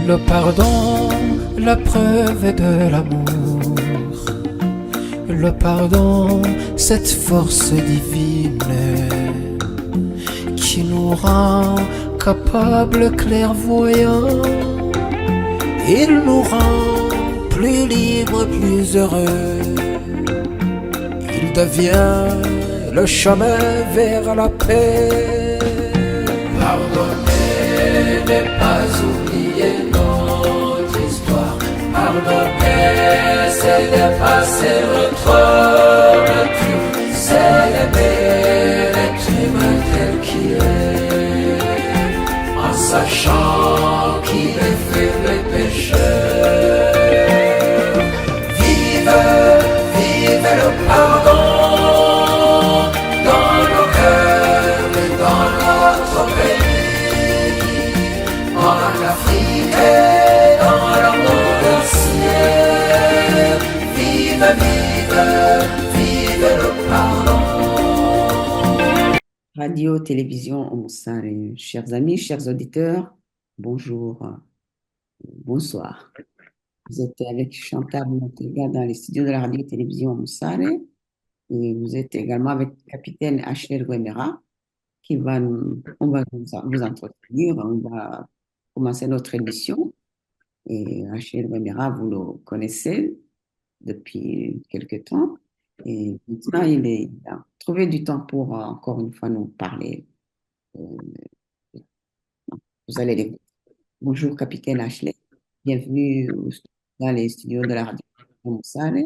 Le pardon, la preuve de l'amour. Le pardon, cette force divine qui nous rend capables, clairvoyants. Il nous rend plus libres, plus heureux. Il devient le chemin vers la paix. Pardonner n'est pas oublier notre histoire. Pardonner, c'est dépasser notre nature. C'est aimer l'être humain tel qu'il est, en sachant qu'il est faible et pécheur. Vive, vive le pardon dans nos cœurs et dans notre pays, en Afrique et dans le monde entier. Vive, vive, vive le pardon. Radio, télévision, Omusare. Chers amis, chers auditeurs, bonjour, bonsoir. Vous êtes avec Chantal Montega dans les studios de la radio télévision Omusare et vous êtes également avec Capitaine Ashley Guemera qui va on va vous entretenir, on va commencer notre émission. Et Ashley Guemera, vous le connaissez depuis quelque temps. Et maintenant, il a trouvé du temps pour encore une fois nous parler. Euh, Vous allez l'écouter. Bonjour, Capitaine Ashley. Bienvenue dans les studios de la radio Moussale.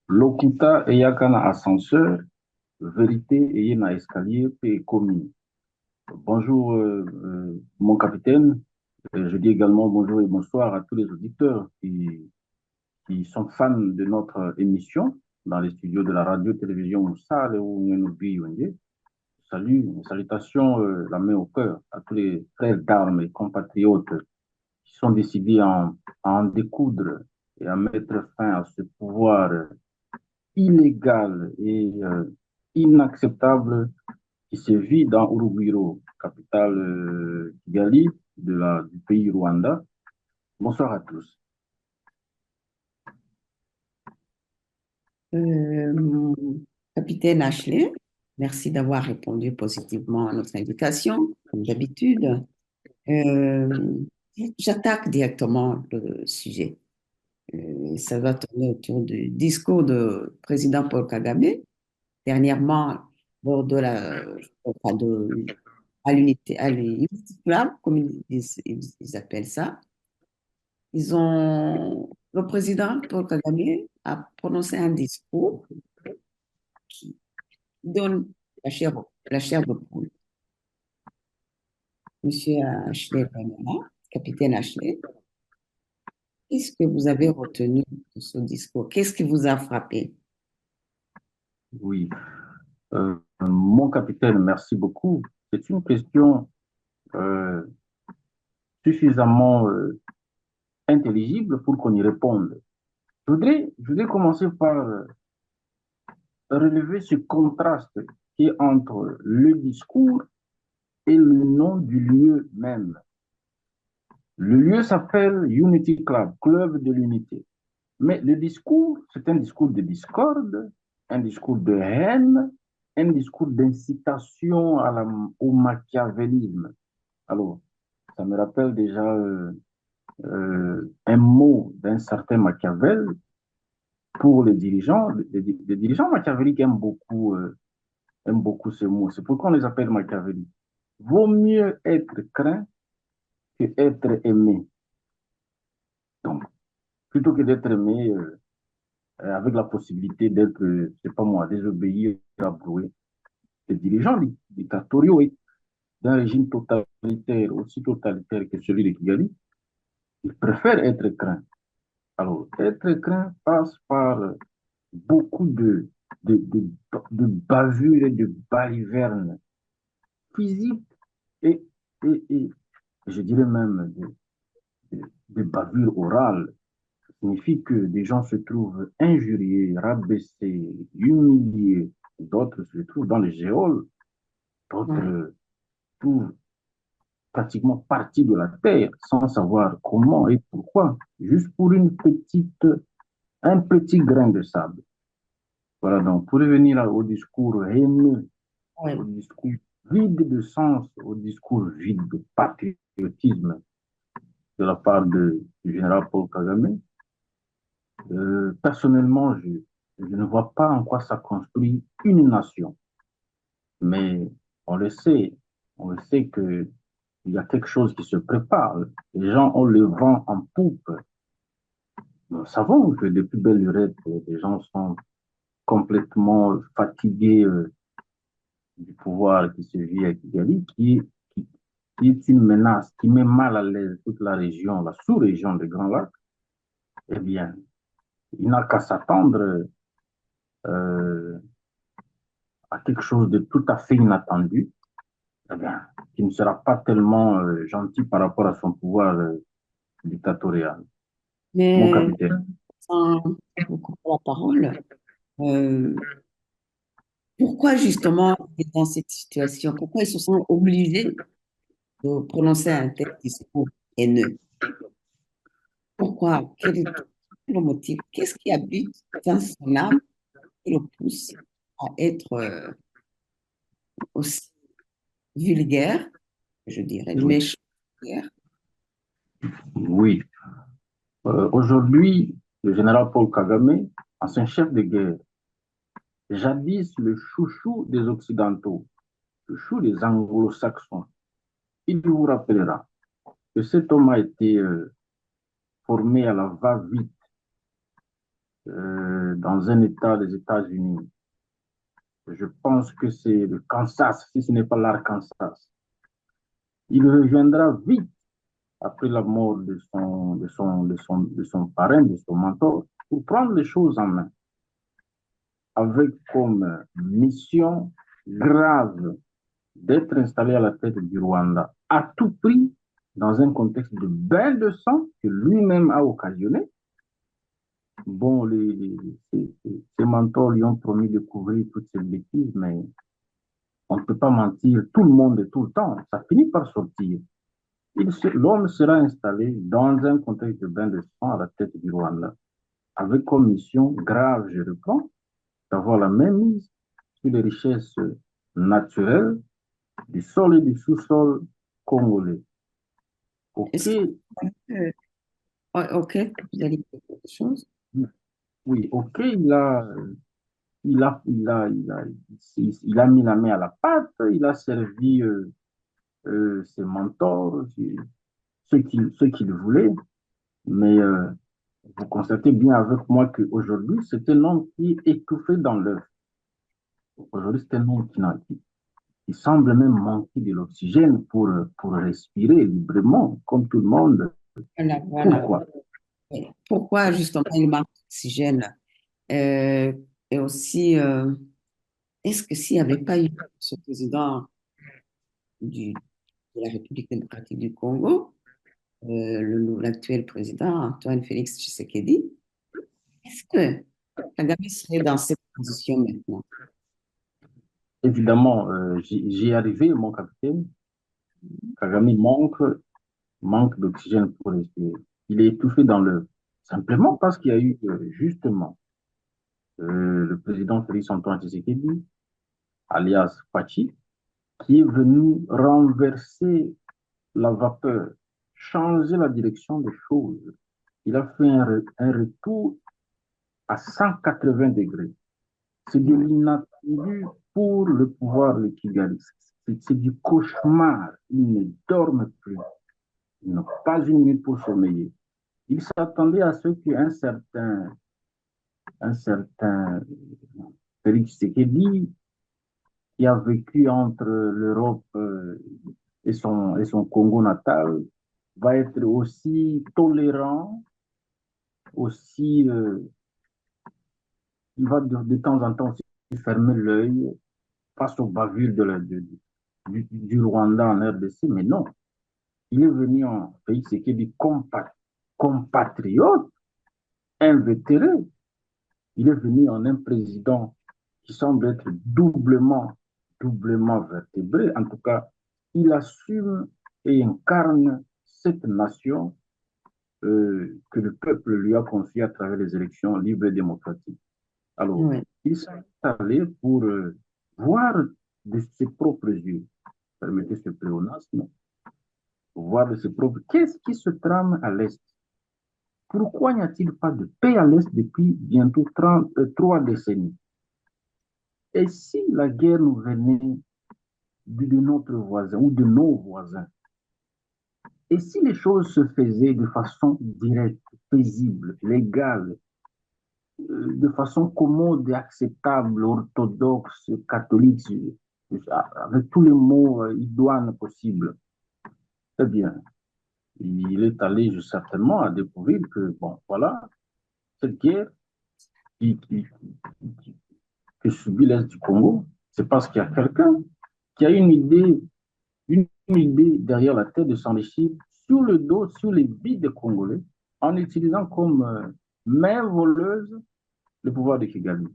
Lokuta eyakana ascenseur, vérité eyena escalier pe commis. Bonjour mon capitaine. Je dis également bonjour et bonsoir à tous les auditeurs qui sont fans de notre émission dans les studios de la radio-télévision Moussale ou Nyonubi Yonde. Salut, une salutation, la main au cœur à tous les frères d'armes et compatriotes qui sont décidés à en découdre et à mettre fin à ce pouvoir illégal et inacceptable qui se vit dans Urugwiro, capitale Kigali du pays Rwanda. Bonsoir à tous. Capitaine Ashley, merci d'avoir répondu positivement à notre invitation, comme d'habitude. J'attaque directement le sujet. Ça va tourner autour du discours du président Paul Kagame, dernièrement lors de à l'Unity Club, comme ils appellent ça. Le président Paul Kagame a prononcé un discours qui donne la chair de poule. Monsieur Ashley, capitaine Ashley, qu'est-ce que vous avez retenu de ce discours? Qu'est-ce qui vous a frappé? Oui, mon capitaine, merci beaucoup. C'est une question suffisamment intelligible pour qu'on y réponde. Je voudrais commencer par relever ce contraste qui est entre le discours et le nom du lieu même. Le lieu s'appelle Unity Club, Club de l'Unité. Mais le discours, c'est un discours de discorde, un discours de haine, un discours d'incitation au machiavélisme. Alors, ça me rappelle déjà un mot d'un certain Machiavel pour les dirigeants. Les dirigeants machiavéliques aiment beaucoup ce mot. C'est pourquoi on les appelle machiavéliques. Vaut mieux être craint que être aimé. Donc, plutôt que d'être aimé avec la possibilité d'être, je sais pas moi, désobéir, abrouer. Les dirigeants dictatoriaux d'un régime totalitaire, aussi totalitaire que celui de Kigali, ils préfèrent être craints. Alors, être craint passe par beaucoup de bavures et de balivernes physiques et, et je dirais même de bavures orales. Ça signifie que des gens se trouvent injuriés, rabaissés, humiliés. D'autres se trouvent dans les géoles. D'autres trouvent pratiquement parti de la terre sans savoir comment et pourquoi, juste pour un petit grain de sable. Voilà, donc pour revenir au discours haineux, au Ouais. discours vide de sens, au discours vide de patriotisme de la part du général Paul Kagame, personnellement, je ne vois pas en quoi ça construit une nation. Mais on le sait, on le sait qu'il y a quelque chose qui se prépare. Les gens ont le vent en poupe. Nous savons que depuis belle lurette, les gens sont complètement fatigués du pouvoir qui se vit à Kigali, qui est une menace, qui met mal à l'aise toute la région, la sous-région des Grands Lacs. Eh bien, il n'a qu'à s'attendre euh, à quelque chose de tout à fait inattendu, eh bien, qui ne sera pas tellement gentil par rapport à son pouvoir dictatorial. Mon Mais capitaine. sans vous couper la parole, euh, pourquoi justement dans cette situation? Pourquoi ils se sont obligés de prononcer un tel discours haineux? Pourquoi? Quel est le motif? Qu'est-ce qui habite dans son âme qui le pousse à être aussi vulgaire, je dirais, Oui. méchant, vulgaire? Oui. Aujourd'hui, le général Paul Kagame, ancien chef de guerre, jadis le chouchou des Occidentaux, chouchou des Anglo-Saxons, il vous rappellera que cet homme a été formé à la va-vite dans un État des États-Unis. Je pense que c'est le Kansas, si ce n'est pas l'Arkansas. Il reviendra vite après la mort de son parrain, de son mentor, pour prendre les choses en main, avec comme mission grave d'être installé à la tête du Rwanda à tout prix dans un contexte de bain de sang que lui-même a occasionné. Bon, ses mentors lui ont promis de couvrir toutes ces bêtises, mais on ne peut pas mentir tout le monde et tout le temps. Ça finit par sortir. L'homme sera installé dans un contexte de bain de sang à la tête du Rwanda, avec comme mission grave, je reprends, d'avoir la même mise sur les richesses naturelles du sol et du sous-sol congolais. OK, Est-ce que, ouais, ok, vous allez dire quelque chose? oui, OK, il a mis la main à la pâte, il a servi ses mentors, ceux qu'il voulait, mais vous constatez bien avec moi qu'aujourd'hui, c'est un homme qui est étouffé dans l'œuf. Aujourd'hui, c'est un homme qui semble même manquer de l'oxygène pour respirer librement, comme tout le monde. Voilà, voilà. Pourquoi? Ouais. Pourquoi justement il manque d'oxygène? Euh, et aussi, est-ce que s'il n'y avait pas eu ce président de la République démocratique du Congo, l'actuel président Antoine Félix Tshisekedi, est-ce que Kagame serait dans cette position maintenant? Évidemment, j'y ai arrivé, mon capitaine. Kagame manque d'oxygène pour respirer. Il est étouffé dans le... Simplement parce qu'il y a eu justement le président Félix Antoine Tshisekedi, alias Pachi, qui est venu renverser la vapeur, changer la direction des choses. Il a fait un retour à 180 degrés. C'est de l'inattendu pour le pouvoir de Kigali. C'est du cauchemar. Ils ne dorment plus. Ils n'ont pas une minute pour sommeiller. Ils s'attendaient à ce un certain Félix Tshisekedi, qui a vécu entre l'Europe et son Congo natal, va être aussi tolérant, aussi, il va de temps en temps aussi fermer l'œil face aux bavures du Rwanda en RDC, mais non, il est venu en pays, c'est qu'il dit compatriote, invétéré. Il est venu en un président qui semble être doublement vertébré. En tout cas, il assume et incarne cette nation que le peuple lui a confiée à travers les élections libres et démocratiques. Alors, ouais, il s'est allé pour voir de ses propres yeux, permettez ce pléonasme, voir de ses propres... Qu'est-ce qui se trame à l'Est? Pourquoi n'y a-t-il pas de paix à l'Est depuis bientôt 3 décennies? Et si la guerre nous venait de notre voisin ou de nos voisins? Et si les choses se faisaient de façon directe, paisible, légale, de façon commode et acceptable, orthodoxe, catholique, avec tous les mots idoines possibles, eh bien, il est allé certainement à découvrir que, bon, voilà, cette guerre qui, qui, qui, que subit l'Est du Congo, c'est parce qu'il y a quelqu'un qui a une idée derrière la tête de s'enrichir sur le dos, sur les vies des Congolais, en utilisant comme main voleuse le pouvoir de Kigali.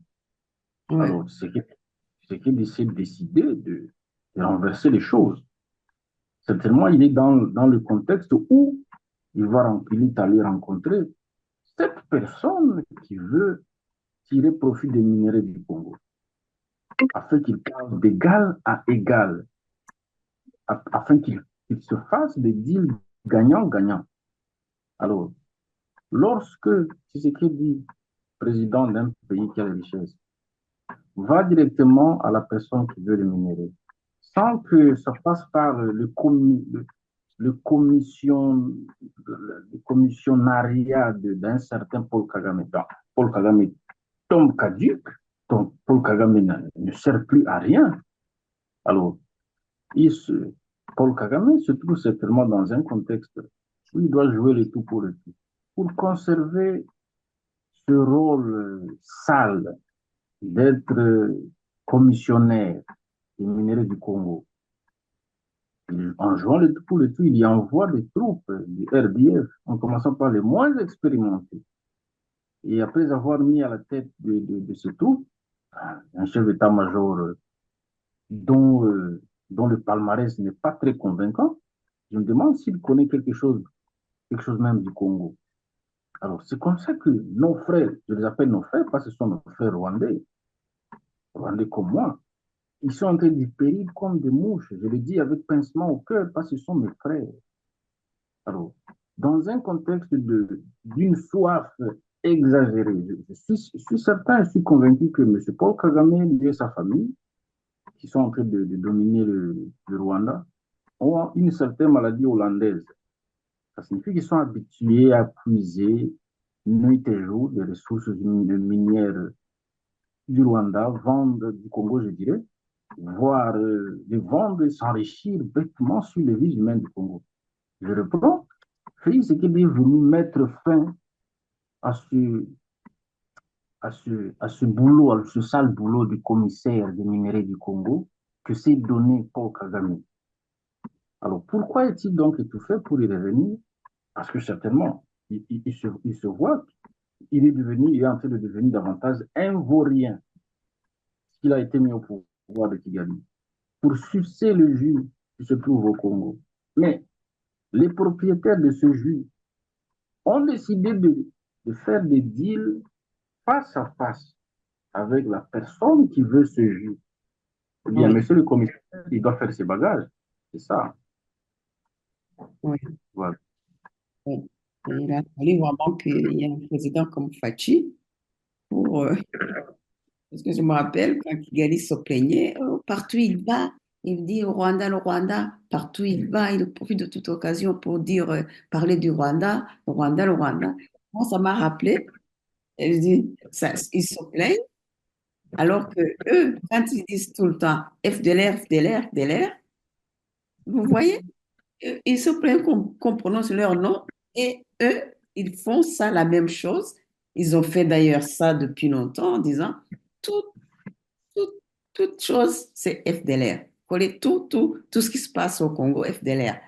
ouais, Alors, c'est qu'il essaie de décider de renverser les choses. Certainement, il est dans le contexte où il est allé rencontrer cette personne qui veut tirer profit des minéraux du Congo, afin qu'il passe d'égal à égal, afin qu'il se fasse des deals gagnant-gagnant. Alors, lorsque Tshisekedi, président d'un pays qui a la richesse, va directement à la personne qui veut le minérer, sans que ça passe par le commissionnariat d'un certain Paul Kagame. Donc, Paul Kagame tombe caduc, donc Paul Kagame ne sert plus à rien. Alors, il se, Paul Kagame se trouve certainement dans un contexte où il doit jouer le tout pour le tout. Pour conserver ce rôle sale d'être commissionnaire des minéraux du Congo, en jouant le tout pour le tout, il y envoie des troupes du RDF, en commençant par les moins expérimentés. Et après avoir mis à la tête de ces troupes un chef d'état-major dont, dont le palmarès n'est pas très convaincant, je me demande s'il connaît quelque chose même du Congo. Alors, c'est comme ça que nos frères, je les appelle nos frères parce que ce sont nos frères rwandais, rwandais comme moi, ils sont en train de périr comme des mouches. Je le dis avec pincement au cœur parce que ce sont mes frères. Alors, dans un contexte d'une soif exagérée, je suis certain, je suis convaincu que M. Paul Kagame et sa famille, qui sont en train de dominer le Rwanda, ont une certaine maladie hollandaise. Ça signifie qu'ils sont habitués à puiser nuit et jour des ressources minières du Rwanda, vendre du Congo, je dirais, voire de vendre et s'enrichir bêtement sur les vies humaines du Congo. Je reprends, Félix Tshisekedi est venu mettre fin à ce boulot, à ce sale boulot du commissaire des minéraux du Congo que s'est donné Paul Kagame. Alors pourquoi est-il donc étouffé pour y revenir? Parce que certainement, il se voit qu'il il est en train de devenir davantage un vaurien qu'il a été mis au pouvoir de Kigali pour sucer le jus qui se trouve au Congo. Mais les propriétaires de ce jus ont décidé de faire des deals face à face avec la personne qui veut ce jus. Eh bien, ouais, monsieur le commissaire, il doit faire ses bagages. C'est ça. ouais, Voilà. ouais. Et il a fallu vraiment qu'il y ait un président comme Fachi pour, parce que je me rappelle quand Kigali se plaignait, oh, partout il va, il dit au Rwanda, le Rwanda, partout il va, il profite de toute occasion pour dire, parler du Rwanda, le Rwanda, le Rwanda. Moi, ça m'a rappelé, et je dis, ça, ils se plaignent, alors que eux, quand ils disent tout le temps FDLR, FDLR, FDLR, vous voyez, ils se plaignent qu'on prononce leur nom, et eux, ils font ça la même chose. Ils ont fait d'ailleurs ça depuis longtemps en disant, tout tout- toute chose, c'est FDLR. Coller tout ce qui se passe au Congo, FDLR.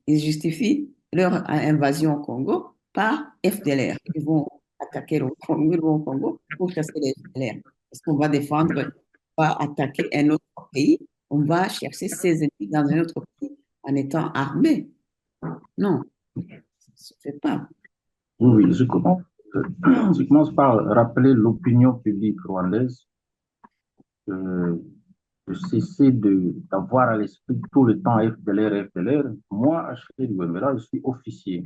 Ils justifient leur invasion au Congo par FDLR. Ils vont attaquer le Congo, ils vont au Congo pour chasser les FDLR. Parce qu'on va défendre, on va attaquer un autre pays, on va chercher ses ennemis dans un autre pays en étant armé. Non, ça ne se fait pas. Oui, oui, je commence par rappeler l'opinion publique rwandaise, euh, de cesser d'avoir à l'esprit tout le temps FDLR, FDLR. Moi, Achille Gouembera, je suis officier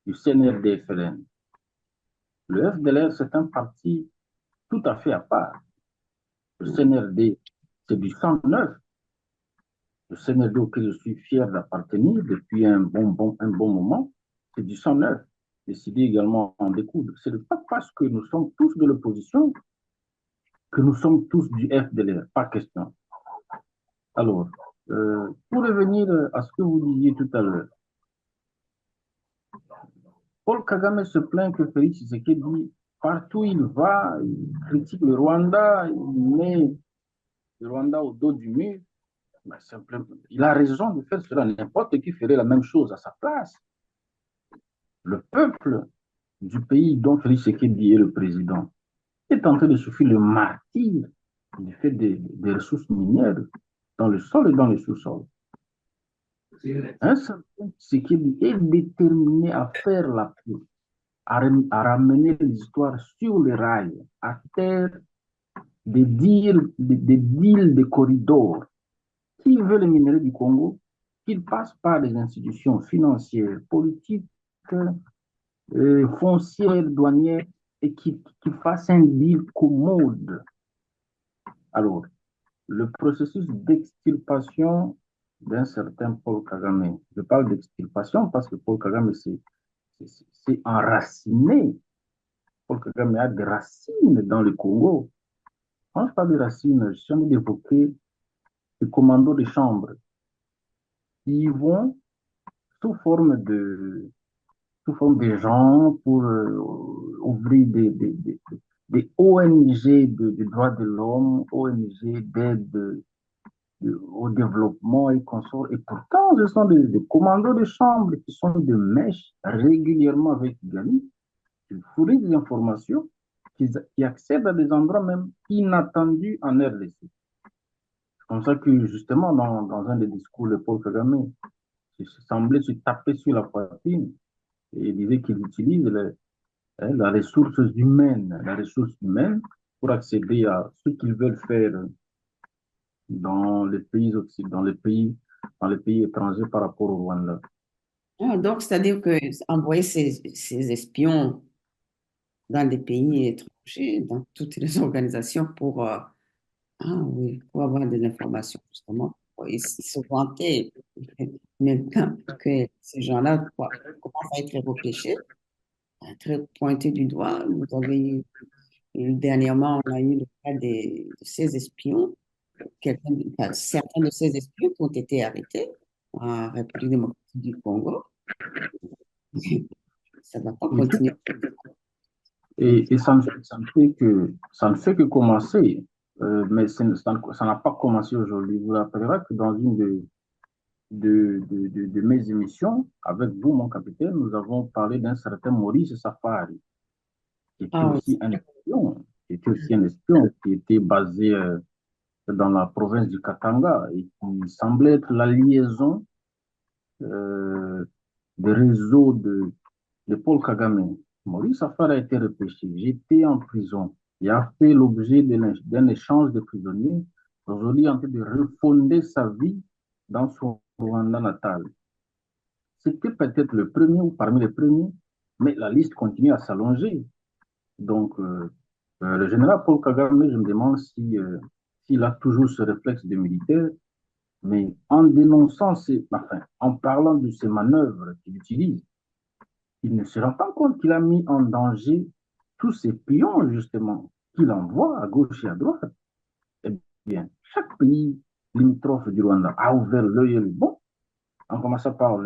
du CNRD-FLN. Le FDLR, c'est un parti tout à fait à part. Le CNRD, c'est du sang neuf. Le CNRD auquel je suis fier d'appartenir depuis un bon moment, c'est du sang neuf. Décidé également en découdre. Ce n'est pas parce que nous sommes tous de l'opposition que nous sommes tous du FDLR, pas question. Alors, pour revenir à ce que vous disiez tout à l'heure, Paul Kagame se plaint que Félix Tshisekedi, partout où il va, il critique le Rwanda, il met le Rwanda au dos du mur. Ben, simplement, il a raison de faire cela. N'importe qui ferait la même chose à sa place. Le peuple du pays dont Félix Tshisekedi est le président est en train de souffrir le martyre du fait des ressources minières dans le sol et dans le sous-sol. Un certain Tshisekedi est déterminé à faire la paix, à ramener l'histoire sur les rails, à faire des deals, des corridors. Qui veut les minerais du Congo, qu'il passe par des institutions financières, politiques, foncières, douanières, et qu'il fasse un deal commode. Alors, le processus d'extirpation d'un certain Paul Kagame, je parle d'extirpation parce que Paul Kagame c'est enraciné. Paul Kagame a des racines dans le Congo. Quand je parle de racines, je suis en train d'évoquer les commandos de chambre qui vont sous forme sous forme de gens pour ouvrir des ONG de droits de l'homme, ONG d'aide au développement et consorts. Et pourtant, ce sont des commandos de chambre qui sont de mèche régulièrement avec Gali, qui fournissent des informations, qui accèdent à des endroits même inattendus en RDC. C'est comme ça que, justement, dans un des discours de Paul Kagame, il semblait se taper sur la poitrine et il disait qu'il utilise la ressource humaine pour accéder à ce qu'ils veulent faire dans les pays dans les pays étrangers par rapport au Rwanda. Ah, donc, c'est-à-dire que envoyer ces espions dans des pays étrangers, dans toutes les organisations ah oui, pour avoir des informations, justement. Ils se vantaient maintenant que ces gens-là commencent à être repêchés, à être pointés du doigt. Vous avez dernièrement, on a eu le cas de ces espions, enfin, certains de ces espions qui ont été arrêtés en République démocratique du Congo. Ça ne va pas continuer. Et ça ne fait que commencer, mais ça n'a pas commencé aujourd'hui. Vous rappellerez que dans une de mes émissions, avec vous, mon capitaine, nous avons parlé d'un certain Maurice Safari, qui était Ah oui, aussi un espion, qui était basé dans la province du Katanga et qui semblait être la liaison euh, des réseaux de Paul Kagame. Maurice Safar a été repêché, j'étais en prison. Il a fait l'objet d'un échange de prisonniers. Aujourd'hui, en train de refonder sa vie dans son Rwanda natal. C'était peut-être le premier ou parmi les premiers, mais la liste continue à s'allonger. Donc, le général Paul Kagame, je me demande s'il a toujours ce réflexe de militaire, mais en dénonçant enfin, en parlant de ces manœuvres qu'il utilise, il ne se rend pas compte qu'il a mis en danger tous ces pions, justement, qu'il envoie à gauche et à droite. Eh bien, chaque pays limitrophe du Rwanda a ouvert l'œil et le bon, en commençant par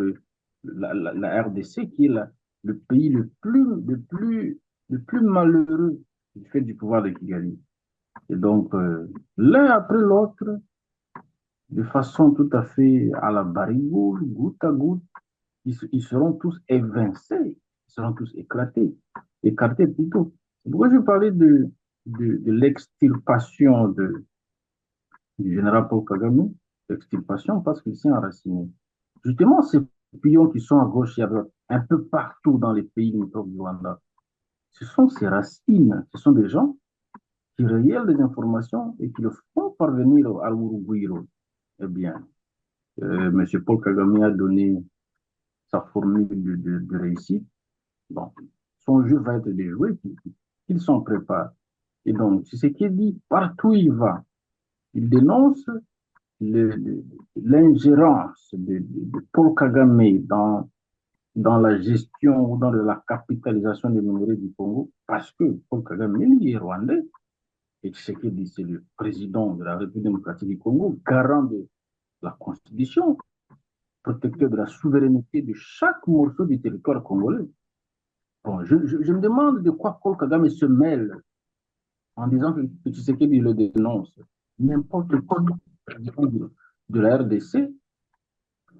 la RDC, qui est le pays le plus malheureux du fait du pouvoir de Kigali. Et donc, l'un après l'autre, de façon tout à fait à la barigoule, goutte à goutte, ils seront tous évincés, ils seront tous écartés plutôt. C'est pourquoi je parlais de l'extirpation du général Paul Kagame, l'extirpation parce qu'il s'est enraciné. Justement, ces pions qui sont à gauche et à droite, un peu partout dans les pays limitrophes du Rwanda, ce sont ces racines, ce sont des gens qui révèlent des informations et qui le font parvenir à Urugwiro. Eh bien, M. Paul Kagame a donné sa formule de réussite. Bon, son jeu va être déjoué, qu'il s'en prépare. Et donc, c'est ce qu'il dit, partout où il va, il dénonce l'ingérence de Paul Kagame dans la gestion ou dans la capitalisation des minerais du Congo, parce que Paul Kagame, il est rwandais, et Tshisekedi, c'est le président de la République démocratique du Congo, garant de la Constitution, protecteur de la souveraineté de chaque morceau du territoire congolais. Bon, je me demande de quoi Paul Kagame se mêle en disant que Tshisekedi le dénonce. N'importe quel président de la RDC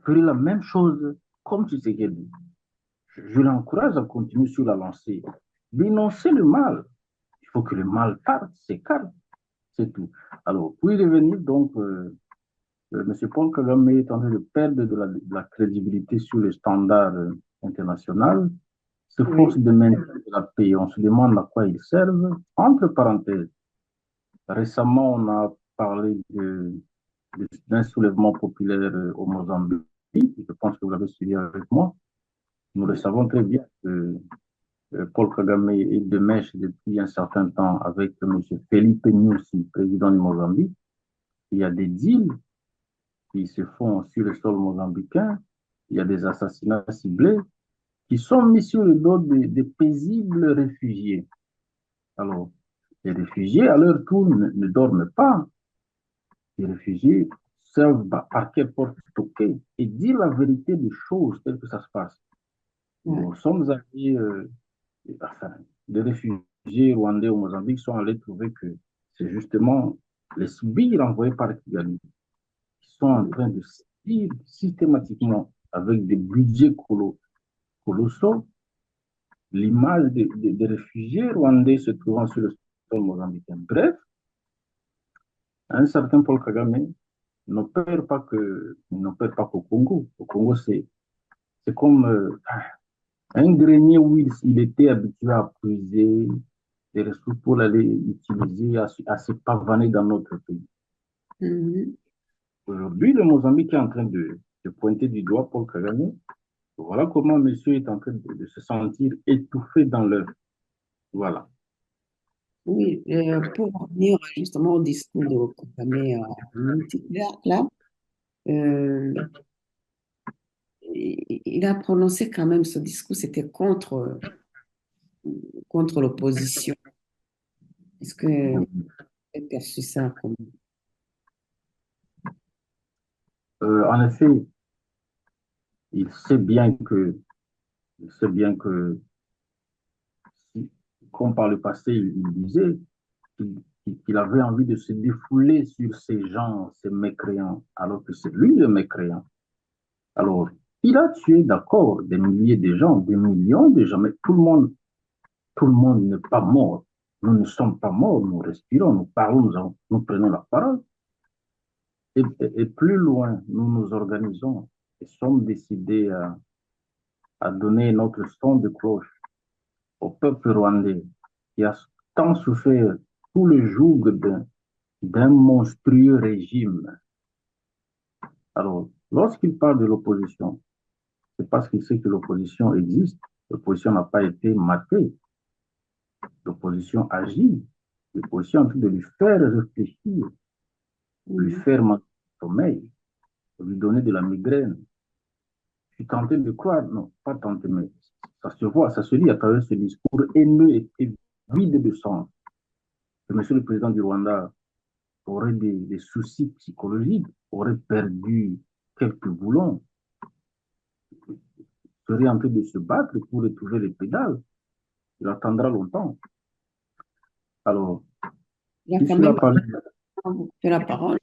ferait la même chose comme Tshisekedi. Je l'encourage à continuer sur la lancée, dénoncer le mal. Il faut que le mal parte, s'écarte, c'est tout. Alors, pour y revenir, donc, M. Paul Kagame est en train de perdre de la crédibilité sur le standard international, se force Oui, de maintenir la paix. On se demande à quoi ils servent. Entre parenthèses, récemment, on a parlé d'un soulèvement populaire au Mozambique. Je pense que vous l'avez suivi avec moi. Nous le savons très bien que Paul Kagame est de mèche depuis un certain temps avec M. Felipe Nyusi, président du Mozambique. Il y a des deals qui se font sur le sol mozambicain. Il y a des assassinats ciblés qui sont mis sur le dos des paisibles réfugiés. Alors, les réfugiés, à leur tour, ne dorment pas. Les réfugiés savent par quelle porte toquer et dire la vérité des choses telles que ça se passe. ouais, Nous sommes allés, enfin, des réfugiés rwandais au Mozambique sont allés trouver que c'est justement les sbires envoyés par Kigali qui sont en train de sévir systématiquement avec des budgets colossaux l'image des réfugiés rwandais se trouvant sur le sol mozambicain. Bref, un certain Paul Kagame n'opère pas qu'au Congo. Au Congo, c'est comme un grenier où il était habitué à puiser des ressources pour aller utiliser, à se pavaner dans notre pays. mhm. Aujourd'hui, le Mozambique est en train de pointer du doigt Paul Kagame. Voilà comment monsieur est en train de se sentir étouffé dans l'œuf. Voilà. Oui, pour revenir justement au discours de Kagame multipolaire, là, euh, il a prononcé quand même ce discours, c'était contre l'opposition. Est-ce que vous avez perçu ça comme... En effet, il sait bien que, il sait bien que, comme par le passé, il disait qu'il avait envie de se défouler sur ces gens, ces mécréants, alors que c'est lui le mécréant. Alors, il a tué, d'accord, des milliers de gens, des millions de gens, mais tout le monde n'est pas mort. Nous ne sommes pas morts, nous respirons, nous parlons, nous prenons la parole. Et plus loin, nous nous organisons et sommes décidés à donner notre son de cloche au peuple rwandais qui a tant souffert sous le joug d'un monstrueux régime. Alors, lorsqu'il parle de l'opposition, c'est parce qu'il sait que l'opposition existe. L'opposition n'a pas été matée. L'opposition agit. L'opposition est en train de lui faire réfléchir, lui Mhm. faire manquer de sommeil, lui donner de la migraine. Je suis tenté de croire, non, pas tenté, mais ça se voit, ça se lit à travers ce discours haineux et vide de sens. Que Monsieur le Président du Rwanda aurait des soucis psychologiques, aurait perdu quelques boulons, serait en train de se battre pour retrouver les pédales. Il attendra longtemps. Alors, Il a quand puisqu'il a même parlé, fait la parole,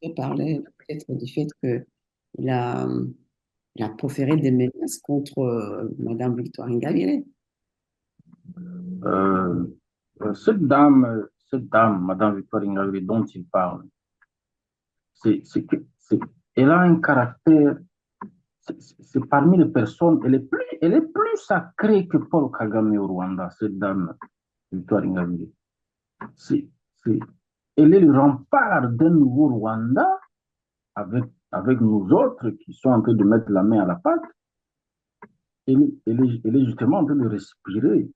il parlait peut-être du fait qu'il a, il a proféré des menaces contre Madame Victoire Ingabire. euh, cette dame, Madame Victoire Ingabire, dont il parle, c'est, c'est, elle a un caractère c'est parmi les personnes, elle est plus sacrée que Paul Kagame au Rwanda, cette dame, Victoire Ingabire. C'est, c'est, elle est le rempart d'un nouveau Rwanda avec nous autres qui sont en train de mettre la main à la pâte. Elle est justement en train de respirer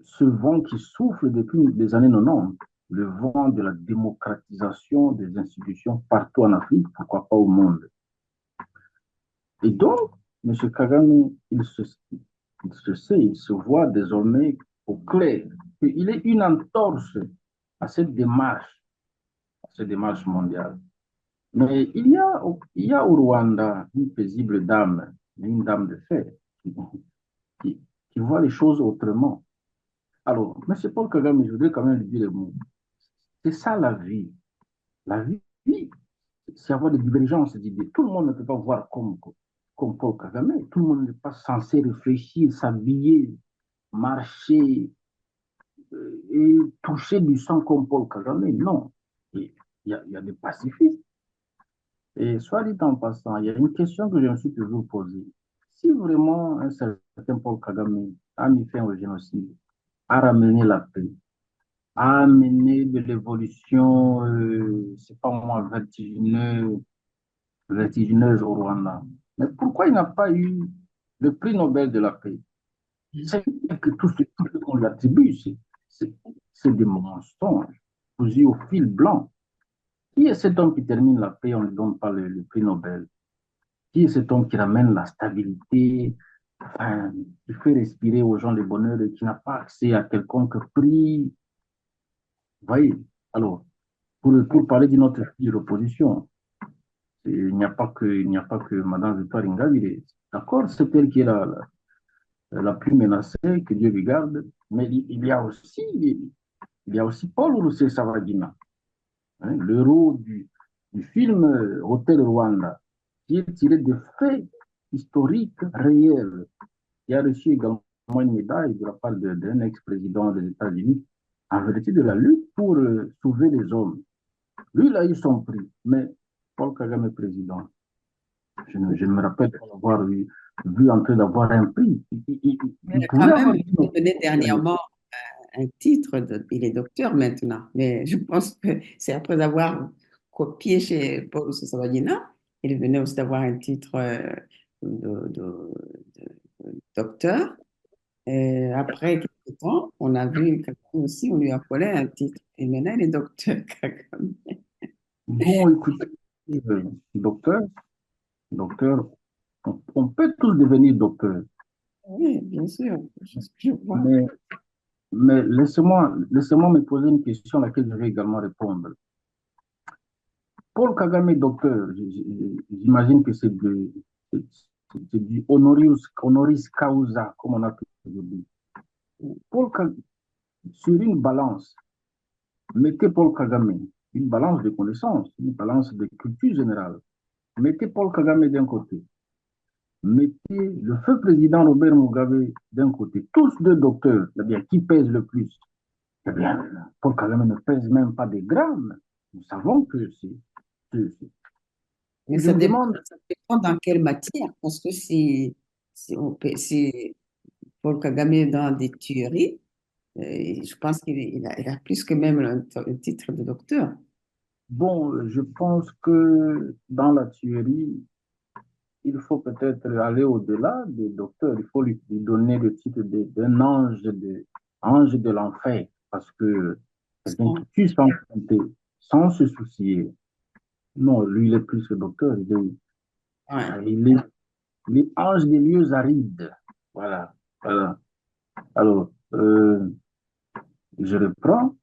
ce vent qui souffle depuis les années 90, le vent de la démocratisation des institutions partout en Afrique, pourquoi pas au monde. Et donc, M. Kagame, il se voit désormais au clair qu'il est une entorse à cette démarche mondiale. Mais il y a au Rwanda une paisible dame, une dame de fer, qui, qui voit les choses autrement. Alors, M. Paul Kagame, je voudrais quand même lui dire le mot. C'est ça la vie. La vie, c'est avoir des divergences d'idées. Tout le monde ne peut pas voir comme Paul Kagame. Tout le monde n'est pas censé réfléchir, s'habiller, marcher et toucher du sang comme Paul Kagame. Non. Il y a des pacifistes. Et soit dit en passant, il y a une question que je me suis toujours posée. Si vraiment un certain Paul Kagame a mis fin au génocide, a ramené la paix, a amené de l'évolution, c'est pas moi, vertigineuse au Rwanda. Mais pourquoi il n'a pas eu le prix Nobel de la paix? C'est que tout ce qu'on lui attribue, c'est des mensonges, cousus au fil blanc. Qui est cet homme qui termine la paix, on ne lui donne pas le prix Nobel? Qui est cet homme qui ramène la stabilité, enfin, qui fait respirer aux gens le bonheur et qui n'a pas accès à quelconque prix? Vous voyez? Alors, pour parler d'une autre fille de l'opposition, il n'y a pas que Mme Victoire Ingabire. D'accord, c'est elle qui est la plus menacée, que Dieu lui garde, mais il y a aussi Paul Rusesabagina, hein, l'héros du film Hotel Rwanda, qui est tiré de faits historiques réels, qui a reçu également une médaille de la part d'un ex-président des États-Unis en vertu de la lutte pour sauver les hommes. Lui, il a eu son prix, mais Paul Kagame président, je ne me rappelle pas l'avoir vu en train d'avoir un prix. Il Quand pouvait même, avoir il a donné dernièrement un titre, il est docteur maintenant, mais je pense que c'est après avoir copié chez Paul Sosabagina, il venait aussi d'avoir un titre de docteur. Et après quelques temps, on a vu quelqu'un aussi, on lui a collé un titre. Et maintenant, il est docteur Kagame. bon, écoutez, docteur, docteur, on peut tous devenir docteur, Oui, bien sûr, c'est ce que je vois. mais, mais laissez-moi me poser une question à laquelle je vais également répondre. Paul Kagame, docteur, j'imagine que c'est du honoris causa, comme on a toujours dit. Paul Kagame, sur une balance, mettez Paul Kagame, une balance de connaissances, une balance de culture générale. Mettez Paul Kagame d'un côté, mettez le feu président Robert Mugabe d'un côté, tous deux docteurs, c'est-à-dire qui pèse le plus? Eh bien, Paul Kagame ne pèse même pas des grammes. Nous savons que Mais je me demande, ça dépend dans quelle matière, parce que si Paul Kagame est dans des tueries, je pense il a plus que même un titre de docteur. bon, je pense que dans la tuerie, il faut peut-être aller au-delà des docteurs. Il faut lui donner le titre d'un ange de l'enfer, parce que quelqu'un qui tue sans compter, sans se soucier. Non, lui, il est plus que docteur. Ouais. Il est, il est ange des lieux arides. Voilà, voilà. Alors, je reprends.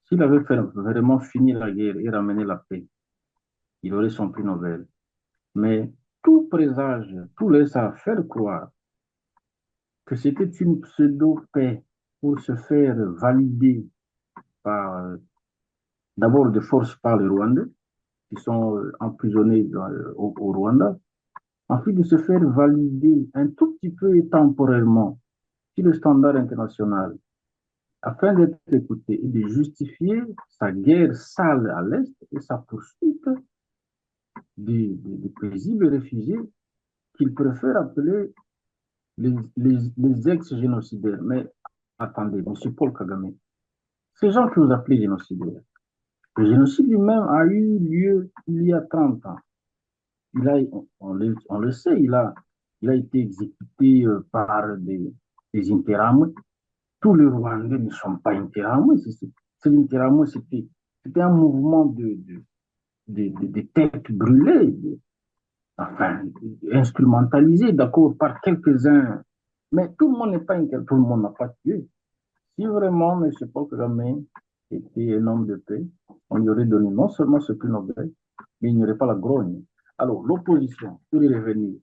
S'il avait vraiment fini la guerre et ramené la paix, il aurait son prix Nobel. Mais tout présage, tout laisse à faire croire que c'était une pseudo-paix pour se faire valider par, d'abord de force par les Rwandais, qui sont emprisonnés au Rwanda, ensuite de se faire valider un tout petit peu et temporairement sur le standard international, afin d'être écouté et de justifier sa guerre sale à l'Est et sa poursuite des paisibles réfugiés qu'il préfère appeler les ex-génocidaires. Mais attendez, M. Paul Kagame, ces gens que vous appelez génocidaires, le génocide lui-même a eu lieu il y a 30 ans. On le sait, il a été exécuté par des Interamwe. Tous les Rwandais ne sont pas Interamwe. L'Interamwe, c'était un mouvement de têtes brûlées, enfin, instrumentalisé, d'accord, par quelques-uns. Mais tout le monde n'est pas Interamwe, tout le monde n'a pas tué. Si vraiment M. Paul Kagame était un homme de paix, on lui aurait donné non seulement ce prix Nobel, mais il n'y aurait pas la grogne. Alors, l'opposition, pour y revenir,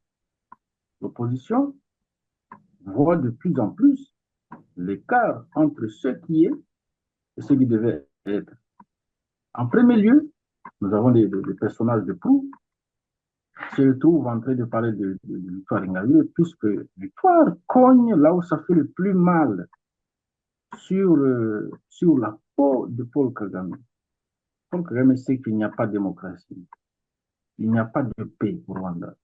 l'opposition voit de plus en plus l'écart entre ce qui est et ce qui devait être. En premier lieu, nous avons des personnages de proue qui se retrouvent en train de parler de Victoire Ingabire, puisque Victoire cogne là où ça fait le plus mal sur la peau de Paul Kagame. Paul Kagame sait qu'il n'y a pas de démocratie, il n'y a pas de paix au Rwanda,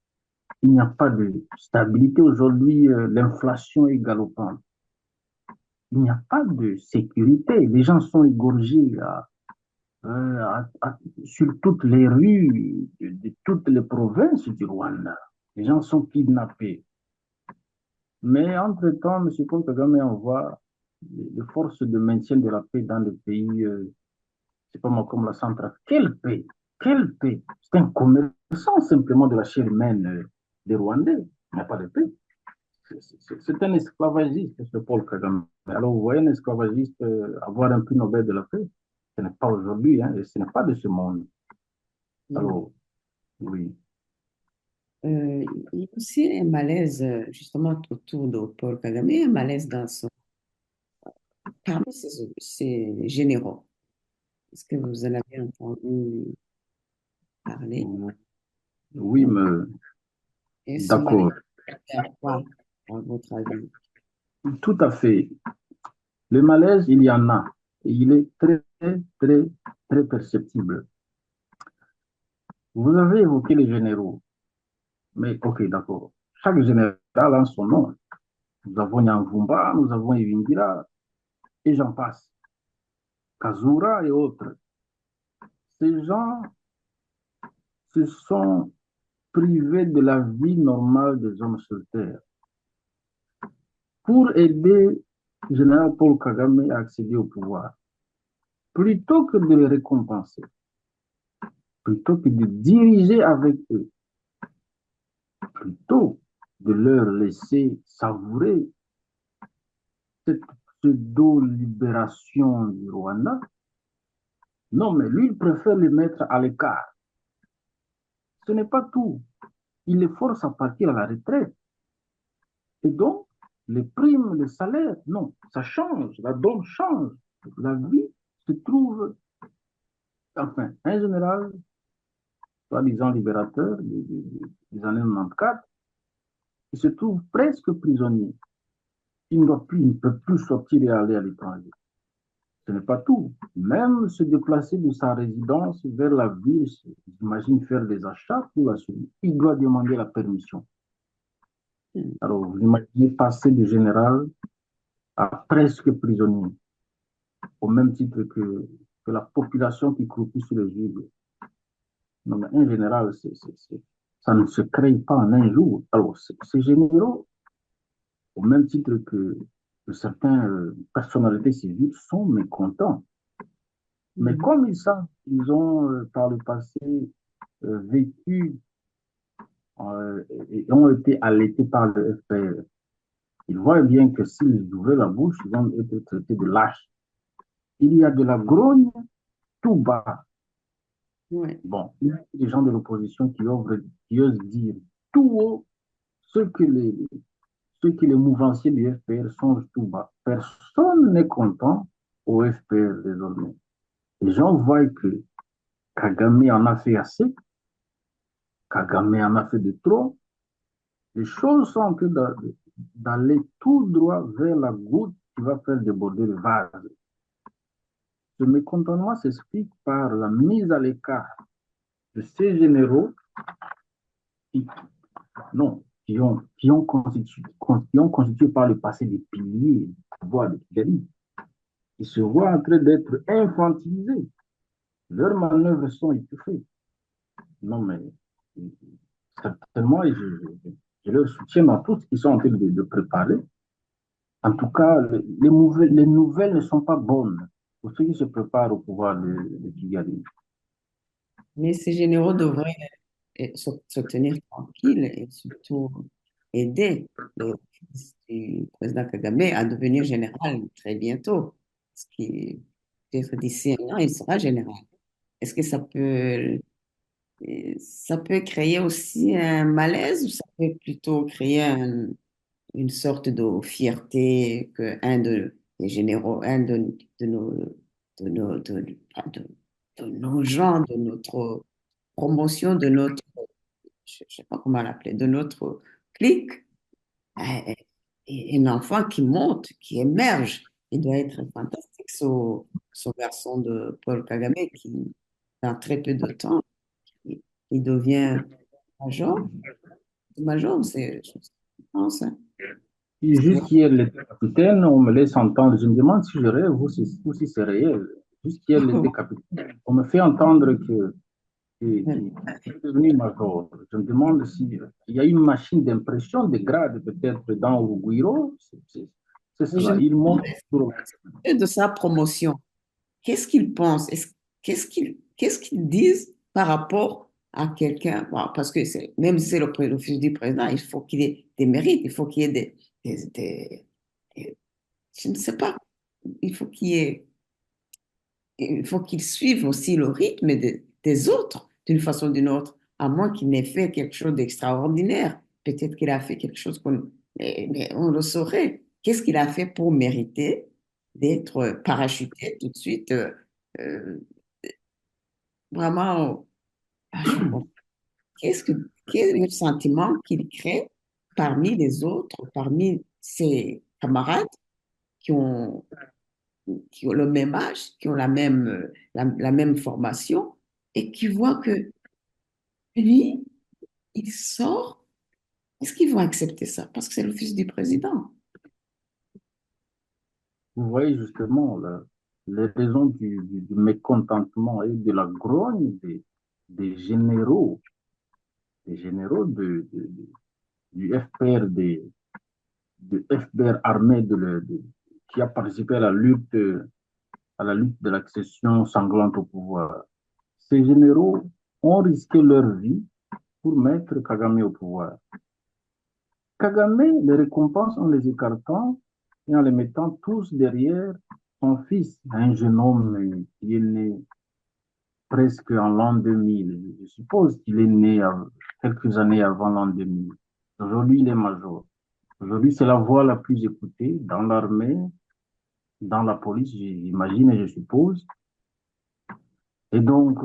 il n'y a pas de stabilité aujourd'hui, l'inflation est galopante. Il n'y a pas de sécurité. Les gens sont égorgés sur toutes les rues de toutes les provinces du Rwanda. Les gens sont kidnappés. Mais entre-temps, M. Paul Kagame envoie les forces de maintien de la paix dans le pays, c'est pas moi comme la Centrafrique. Quelle paix? Quelle paix? C'est un commerçant simplement de la chair humaine des Rwandais. Il n'y a pas de paix. C'est un esclavagiste, ce Paul Kagame. Alors, vous voyez un esclavagiste avoir un prix Nobel de la paix. Ce n'est pas aujourd'hui, hein, et ce n'est pas de ce monde. Alors, oui. Il y a aussi un malaise, justement, autour de Paul Kagame, un malaise parmi ses généraux. Est-ce que vous en avez entendu parler? Oui, mais Et ce malaise, d'accord. c'est à quoi, à votre avis? Tout à fait. Le malaise, il y en a. Et il est très, très, très perceptible. Vous avez évoqué les généraux. Mais ok, d'accord. Chaque général a son nom. Nous avons Nyamvumba, nous avons Ivingira, et j'en passe. Kazura et autres. Ces gens se sont privés de la vie normale des hommes sur Terre pour aider le général Paul Kagame à accéder au pouvoir. Plutôt que de les récompenser, plutôt que de diriger avec eux, plutôt de leur laisser savourer cette pseudo-libération du Rwanda, non, mais lui, il préfère les mettre à l'écart. Ce n'est pas tout. Il les force à partir à la retraite. Et donc, les primes, les salaires, non, ça change, la donne change. La vie se trouve, enfin, un général, soi-disant libérateur des années 94, il se trouve presque prisonnier. Il ne peut plus sortir et aller à l'étranger. Ce n'est pas tout. Même se déplacer de sa résidence vers la ville, j'imagine faire des achats pour la suite, il doit demander la permission. Alors, vous imaginez passer de général à presque prisonnier, au même titre que la population qui croupit sur les îles. Non, mais un général, ça ne se crée pas en un jour. Alors, ces généraux, au même titre que certaines personnalités civiles, sont mécontents. Mais comme ils savent qu'ils ont par le passé vécu et ont été allaités par le FPR, ils voient bien que s'ils ouvraient la bouche, ils vont être traités de lâches. Il y a de la grogne tout bas. Ouais. Bon, il y a des gens de l'opposition qui osent dire tout haut ce que les mouvanciers du FPR songent tout bas. Personne n'est content au FPR désormais. Les gens voient que Kagame en a fait assez, Kagame en a fait de trop. Les choses sont en train d'aller tout droit vers la goutte qui va faire déborder le vase. Ce mécontentement s'explique par la mise à l'écart de ces généraux qui, non, qui ont constitué par le passé des piliers du pouvoir de Kigali, qui se voient en train d'être infantilisés. Leurs manœuvres sont étouffées. Non, mais certainement, je leur soutiens dans tout ce qu'ils sont en train de préparer. En tout cas, les nouvelles ne sont pas bonnes pour ceux qui se préparent au pouvoir de Kigali. Mais ces généraux devraient se tenir tranquilles et surtout aider le fils du président Kagame à devenir général très bientôt. Ce qui, peut-être d'ici un an, il sera général. Est-ce que ça peut créer aussi un malaise ou ça peut plutôt créer une sorte de fierté que un des généraux, un de nos, de nos, de nos gens, de notre promotion, de notre, je ne sais pas comment l'appeler, de notre clique, euh, et un enfant qui monte, qui émerge. Il doit être fantastique, ce garçon de Paul Kagame qui, dans très peu de temps, il, il devient major. Major, je pense, hein. Et jusqu'hier, l'été capitaine, on me laisse entendre, je me demande si je rêve ou si c'est réel. Jusqu'hier, l'été capitaine, on me fait entendre qu'il est devenu major. Je me demande s'il y a une machine d'impression des grades peut-être dans Ougouiro. C'est Mais je cela. me Il monte demande, sur de sa promotion, qu'est-ce qu'ils pensent? Qu'est-ce qu'ils disent par rapport à quelqu'un? Bon, parce que même si c'est le fils du président, il faut qu'il ait des mérites, il faut qu'il y ait je ne sais pas, il faut qu'il y ait, il faut qu'il suive aussi le rythme des autres d'une façon ou d'une autre, à moins qu'il n'ait fait quelque chose d'extraordinaire. Peut-être qu'il a fait quelque chose mais on le saurait. Qu'est-ce qu'il a fait pour mériter d'être parachuté tout de suite euh, vraiment, je comprends. Qu'est-ce que, quel est le sentiment qu'il crée parmi les autres, parmi ses camarades qui ont, qui ont le même âge, qui ont la même formation et qui voient que lui, il sort. Est-ce qu'ils vont accepter ça? Parce que c'est le fils du président. vous voyez justement les raisons du mécontentement et de la grogne des généraux du FPR, du FPR armé qui a participé à la lutte de l'accession sanglante au pouvoir. Ces généraux ont risqué leur vie pour mettre Kagame au pouvoir. Kagame les récompense en les écartant et en les mettant tous derrière son fils, un jeune homme qui est né presque en l'an 2000. Je suppose qu'il est né quelques années avant l'an 2000. Aujourd'hui, il est major. Aujourd'hui, c'est la voix la plus écoutée dans l'armée, dans la police, j'imagine et je suppose. Et donc,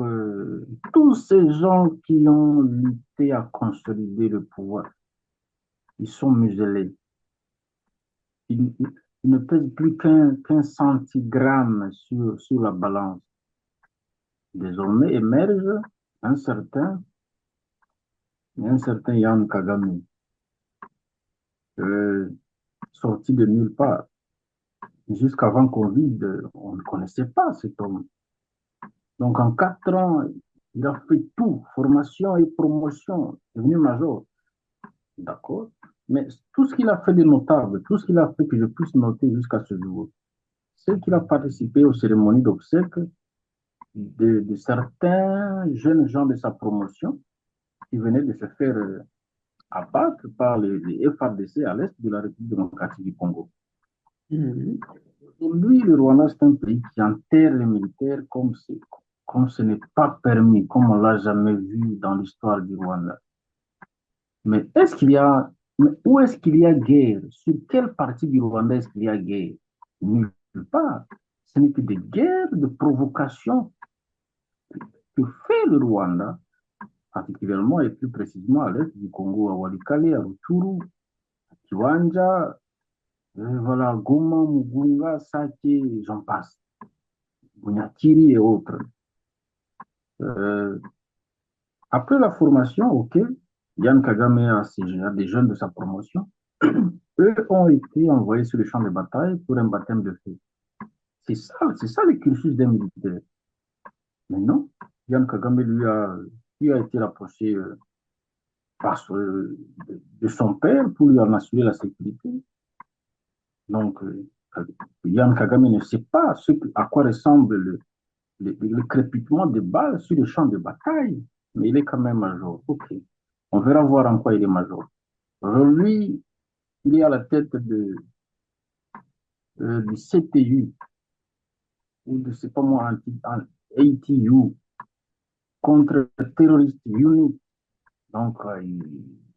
tous ces gens qui ont lutté à consolider le pouvoir, ils sont muselés. Ils ne pèsent plus qu'un centigramme sur la balance. Désormais émerge un certain, un certain Yann Kagame, euh, sorti de nulle part. Jusqu'avant Covid, on ne connaissait pas cet homme. Donc en 4 ans, il a fait tout, formation et promotion, devenu major. D'accord. Mais tout ce qu'il a fait de notable, tout ce qu'il a fait que je puisse noter jusqu'à ce jour, c'est qu'il a participé aux cérémonies d'obsèques de certains jeunes gens de sa promotion qui venaient de se faire abattre par les FARDC à l'est de la République démocratique du Congo. Mhm. Aujourd'hui, le Rwanda, c'est un pays qui enterre les militaires comme ce n'est pas permis, comme on ne l'a jamais vu dans l'histoire du Rwanda. Mais où est-ce qu'il y a guerre? Sur quelle partie du Rwanda est-ce qu'il y a guerre? Nulle part. Ce n'est que des guerres de provocation que fait le Rwanda, particulièrement et plus précisément à l'est du Congo, à Walikale, à Rutshuru, à Kiwanja, voilà, Goma, Mugunga, Sake, j'en passe, Bunyakiri et autres. Euh, Après la formation, ok, Yann Kagame a des jeunes de sa promotion. Eux ont été envoyés sur le champ de bataille pour un baptême de feu. C'est ça le cursus d'un militaire. Mais non, Yann Kagame lui a été rapproché de son père pour lui en assurer la sécurité. Donc, Yann Kagame ne sait pas à quoi ressemble le crépitement des balles sur le champ de bataille, mais il est quand même major. OK. On verra voir en quoi il est major. Aujourd'hui, il est à la tête du CTU, ou de, c'est pas moi, ATU, contre-terroriste unit. Donc, il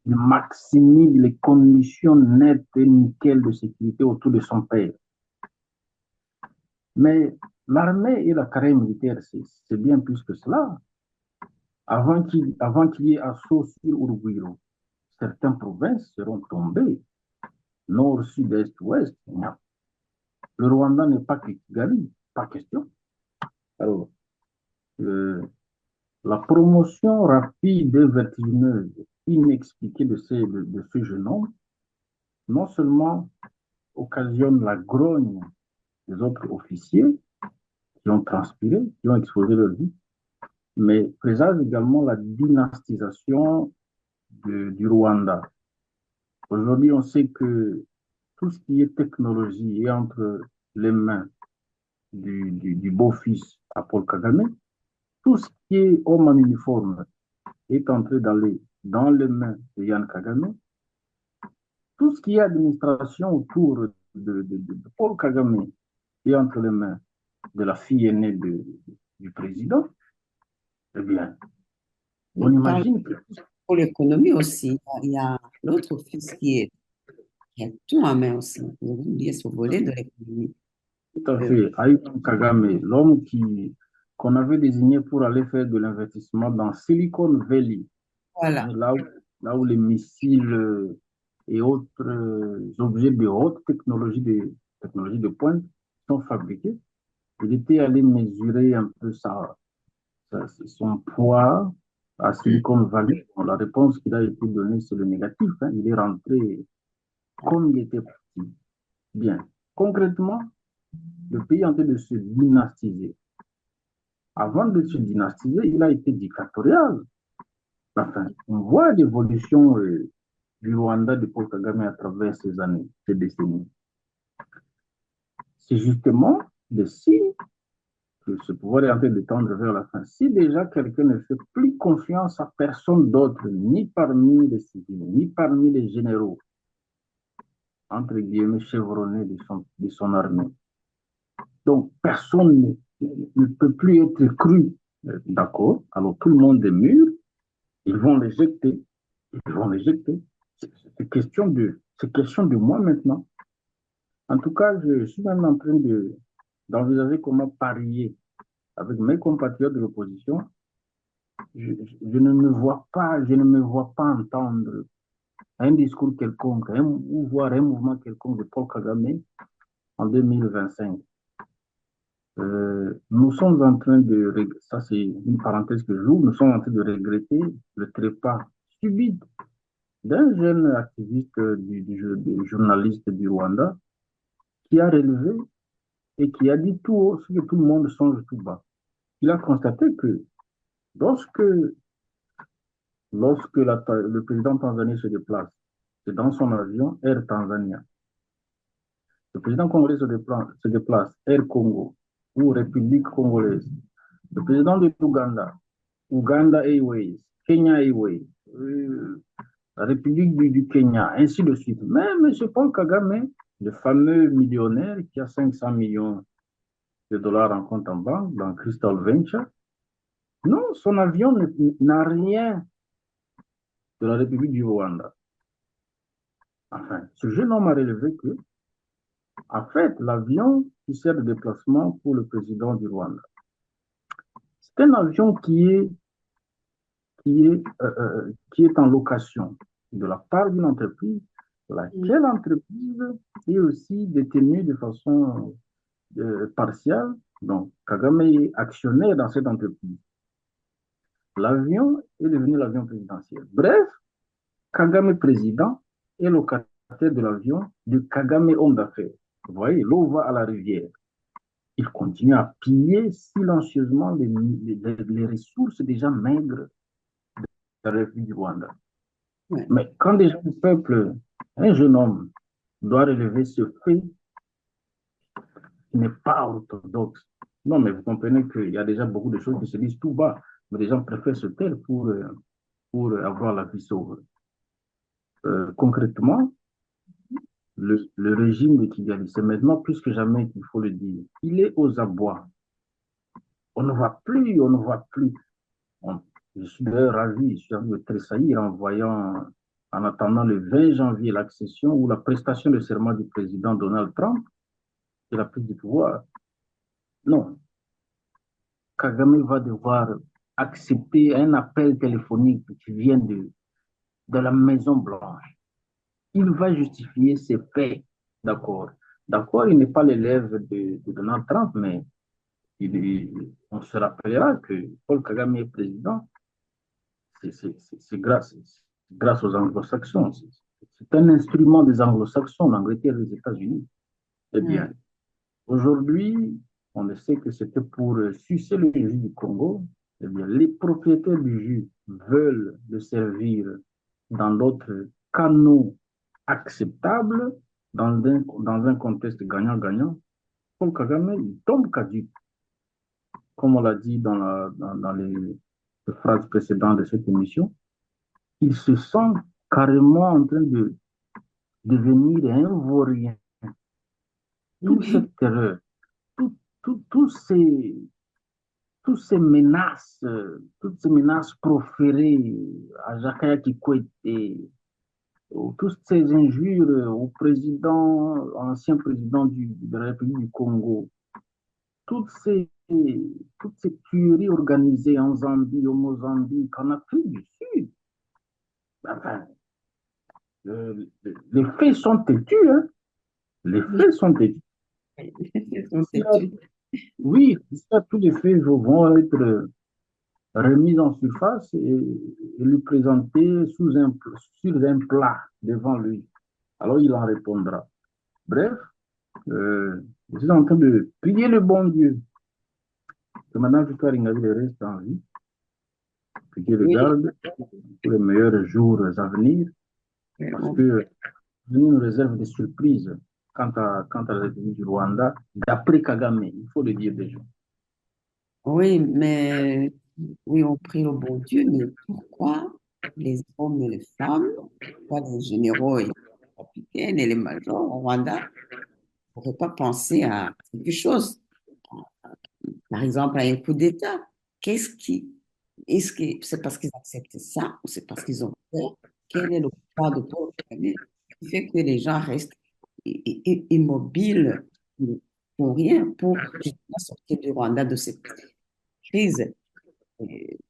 maximise les conditions nettes et nickel de sécurité autour de son père. Mais l'armée et la carrière militaire, c'est bien plus que cela. Avant qu'il y ait assaut sur Urugwiro, certaines provinces seront tombées, nord, sud, est, ouest. Le Rwanda n'est pas que Kigali, pas question. Alors, euh, la promotion rapide et vertigineuse, inexpliquée de ce jeune homme, non seulement occasionne la grogne des autres officiers qui ont transpiré, qui ont exposé leur vie, mais présage également la dynastisation du Rwanda. Aujourd'hui, on sait que tout ce qui est technologie est entre les mains du beau-fils à Paul Kagame. Tout ce qui est homme en uniforme est entré dans les mains de Yann Kagame. Tout ce qui est administration autour de Paul Kagame est entre les mains de la fille aînée du président. Eh bien, on Mais parle imagine que pour l'économie aussi. Il y a l'autre fils qui a tout en main aussi. Vous avez oublié ce volet de l'économie. tout à Euh, fait, Ayman Kagame, l'homme qu'on avait désigné pour aller faire de l'investissement dans Silicon Valley, voilà. hein, là où les missiles et autres objets de haute technologie de pointe sont fabriqués. Il était allé mesurer un peu son poids à Silicon Valley. Bon, la réponse qu'il a été donnée, c'est le négatif, hein. Il est rentré comme il était parti. Bien. Concrètement, le pays est en train de se dynastiser. Avant de se dynastiser, il a été dictatorial. Enfin, on voit l'évolution du Rwanda de Paul Kagame à travers ces années, ces décennies. C'est justement le signe que ce pouvoir est en train de tendre vers la fin. Si déjà quelqu'un ne fait plus confiance à personne d'autre, ni parmi les civils, ni parmi les généraux, entre guillemets, chevronnés de son armée, donc personne ne peut plus être cru. D'accord? Alors tout le monde est mûr, ils vont l'éjecter. Ils vont l'éjecter. C'est question de moi maintenant. En tout cas, je suis même en train d'envisager comment parier avec mes compatriotes de l'opposition. Je ne me vois pas entendre un discours quelconque, ou voir un mouvement quelconque de Paul Kagame en 2025. Nous sommes en train ça c'est une parenthèse que j'ouvre, nous sommes en train de regretter le trépas subit d'un jeune activiste du journaliste du Rwanda qui a relevé et qui a dit tout haut ce que tout le monde songe tout bas. Il a constaté que lorsque, le président tanzanien se déplace, c'est dans son avion Air Tanzania. Le président congolais se déplace Air Congo ou République congolaise. Le président de l'Ouganda, Uganda Airways, Kenya Airways, la République du Kenya, ainsi de suite. Mais M. Paul Kagame, le fameux millionnaire qui a 500 millions de dollars en compte en banque dans Crystal Venture, non, son avion n'a rien de la République du Rwanda. Enfin, ce jeune homme a relevé que, en fait, l'avion qui sert de déplacement pour le président du Rwanda, c'est un avion qui est en location de la part d'une entreprise, laquelle entreprise est aussi détenue de façon partielle. Donc, Kagame est actionnaire dans cette entreprise. L'avion est devenu l'avion présidentiel. Bref, Kagame président est locataire de l'avion de Kagame homme d'affaires. Vous voyez, l'eau va à la rivière. Il continue à piller silencieusement les ressources déjà maigres de la République du Rwanda. Ouais. Mais quand déjà le peuple, un jeune homme, doit relever ce fait qui n'est pas orthodoxe. Non, mais vous comprenez qu'il y a déjà beaucoup de choses qui se disent tout bas, mais les gens préfèrent se taire pour avoir la vie sauve. Concrètement, le régime de Kigali, c'est maintenant plus que jamais qu'il faut le dire. Il est aux abois. On ne voit plus, on ne voit plus. Je suis d'ailleurs ravi, je suis envie de tressaillir en voyant, en attendant le 20 janvier, l'accession ou la prestation de serment du président Donald Trump et la prise du pouvoir. Non, Kagame va devoir accepter un appel téléphonique qui vient de la Maison Blanche. Il va justifier ses faits, d'accord. D'accord, il n'est pas l'élève de Donald Trump, mais on se rappellera que Paul Kagame est président, c'est grâce aux anglo-saxons. C'est un instrument des anglo-saxons, l'Angleterre et les États-Unis. Eh bien, aujourd'hui, on le sait que c'était pour sucer le jus du Congo. Eh bien, les propriétaires du jus veulent le servir dans d'autres canaux acceptables, dans un contexte gagnant-gagnant. Paul Kagame, il tombe caduc, comme on l'a dit dans les phrases précédentes de cette émission. Il se sent carrément en train de devenir un vaurien. Toute cette terreur, tout, tout ces, toutes ces menaces proférées à Jakaya Kikwete, toutes ces injures au président, ancien président de la République du Congo, toutes ces, toutes ces tueries organisées en Zambie, au Mozambique, en Afrique du Sud. Enfin, les faits sont têtus, hein? Les faits sont têtus. Oui, tous les faits vont être remis en surface et lui présenter sur un plat devant lui. Alors il en répondra. Bref, je suis en train de prier le bon Dieu que Mme Victoire Ingabire reste en vie, que Dieu le garde pour les meilleurs jours à venir, parce que Dieu nous réserve des surprises quant à la République du Rwanda, d'après Kagame, il faut le dire déjà. Oui, mais oui, on prie le bon Dieu, mais pourquoi les hommes et les femmes, pourquoi les généraux et les capitaines et les majors au Rwanda ne pourraient pas penser à quelque chose? Par exemple, à un coup d'État. Qu'est-ce qui, est-ce que c'est parce qu'ils acceptent ça ou c'est parce qu'ils ont peur? Quel est le pouvoir de Paul Kagame qui fait que les gens restent immobiles pour rien, pour justement sortir du Rwanda de cette crise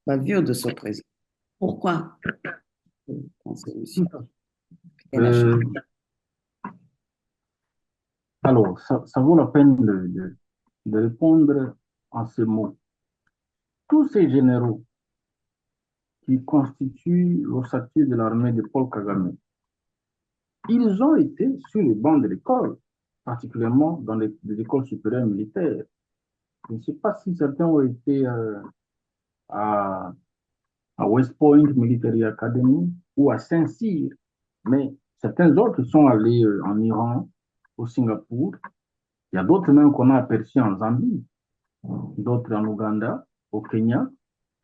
bavure de ce président? Pourquoi? Pensez, monsieur. Euh, alors, ça vaut la peine de répondre en ces mots. Tous ces généraux qui constituent l'ossature de l'armée de Paul Kagame, ils ont été sur les bancs de l'école, particulièrement dans les écoles supérieures militaires. Je ne sais pas si certains ont été à West Point Military Academy ou à Saint-Cyr, mais certains autres sont allés en Iran, au Singapour. Il y a d'autres même qu'on a aperçus en Zambie, d'autres en Ouganda, au Kenya,